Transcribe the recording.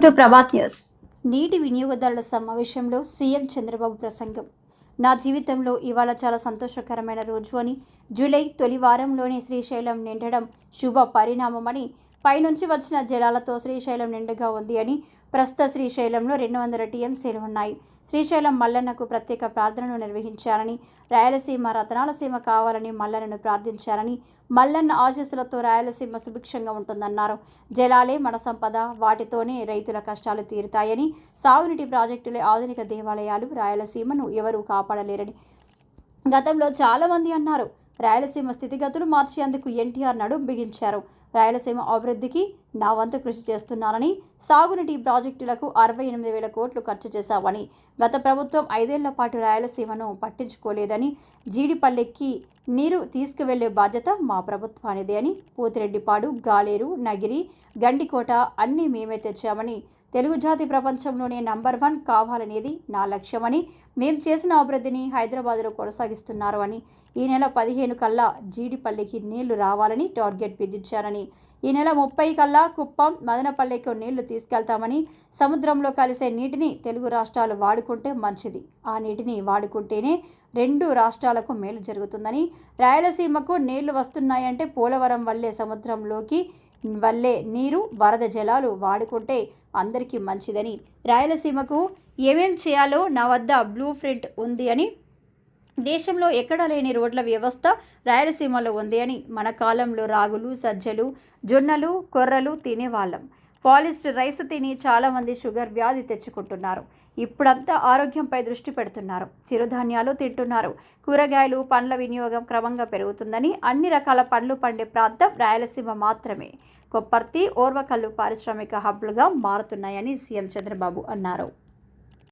To Prabhat news. నీటి వినియోగదారుల సమావేశంలో సీఎం చంద్రబాబు ప్రసంగం. నా జీవితంలో ఇవాళ చాలా సంతోషకరమైన రోజు అని, జూలై తొలి వారంలోనే శ్రీశైలం నిండడం శుభ పరిణామమని, పైనుంచి వచ్చిన జలాలతో శ్రీశైలం నిండుగా ఉంది అని, ప్రస్తుత శ్రీశైలంలో 200 టీఎంసీలు ఉన్నాయి. శ్రీశైలం మల్లన్నకు ప్రత్యేక ప్రార్థనలు నిర్వహించారని, రాయలసీమ రతనాల సీమ కావాలని మల్లన్నను ప్రార్థించారని, మల్లన్న ఆశీస్సులతో రాయలసీమ సుభిక్షంగా ఉంటుందన్నారు. జలాలే మన సంపద, వాటితోనే రైతుల కష్టాలు తీరుతాయని, సాగునీటి ప్రాజెక్టులే ఆధునిక దేవాలయాలు, రాయలసీమను ఎవరూ కాపాడలేరని గతంలో చాలామంది అన్నారు. రాయలసీమ స్థితిగతులు మార్చేందుకు ఎన్టీఆర్ నడుం బిగించారు. రాయలసీమ అభివృద్ధికి నా వంతు కృషి చేస్తున్నానని, సాగునీటి ప్రాజెక్టులకు 68,000 కోట్లు ఖర్చు చేశామని, గత ప్రభుత్వం 5 ఏళ్ల పాటు రాయలసీమను పట్టించుకోలేదని, జీడిపల్లెకి నీరు తీసుకువెళ్లే బాధ్యత మా ప్రభుత్వానిదే అని, పోతిరెడ్డిపాడు, గాలేరు, నగిరి, గండికోట అన్నీ మేమే తెచ్చామని, తెలుగు జాతి ప్రపంచంలోనే నంబర్ 1 కావాలనేది నా లక్ష్యమని, మేం చేసిన అభివృద్ధిని హైదరాబాద్లో కొనసాగిస్తున్నారు అని, ఈ నెల 15 కల్లా జీడిపల్లికి నీళ్లు రావాలని టార్గెట్ విధించారని, ఈ నెల 30 కల్లా కుప్పం, మదనపల్లెకు నీళ్లు తీసుకెళ్తామని, సముద్రంలో కలిసే నీటిని తెలుగు రాష్ట్రాలు వాడుకుంటే మంచిది, ఆ నీటిని వాడుకుంటేనే 2 రాష్ట్రాలకు మేలు జరుగుతుందని, రాయలసీమకు నీళ్లు వస్తున్నాయంటే పోలవరం వల్లే సముద్రంలోకి వల్లే నీరు, వరద జలాలు వాడుకుంటే అందరికీ మంచిదని, రాయలసీమకు ఏమేం చేయాలో నా వద్ద బ్లూ ప్రింట్ ఉంది అని, దేశంలో ఎక్కడా లేని రోడ్ల వ్యవస్థ రాయలసీమలో ఉంది అని, మన కాలంలో రాగులు, సజ్జలు, జొన్నలు, కొర్రలు తినేవాళ్ళం. పాలిష్డ్ రైస్ తిని చాలామంది షుగర్ వ్యాధి తెచ్చుకుంటున్నారు. ఇప్పుడంతా ఆరోగ్యంపై దృష్టి పెడుతున్నారు. చిరుధాన్యాలు తింటున్నారు. కూరగాయలు, పండ్ల వినియోగం క్రమంగా పెరుగుతుందని, అన్ని రకాల పండ్లు పండే ప్రాంతం రాయలసీమ మాత్రమే. కొప్పర్తి, ఓర్వకల్లు పారిశ్రామిక హబ్లుగా మారుతున్నాయని సీఎం చంద్రబాబు అన్నారు.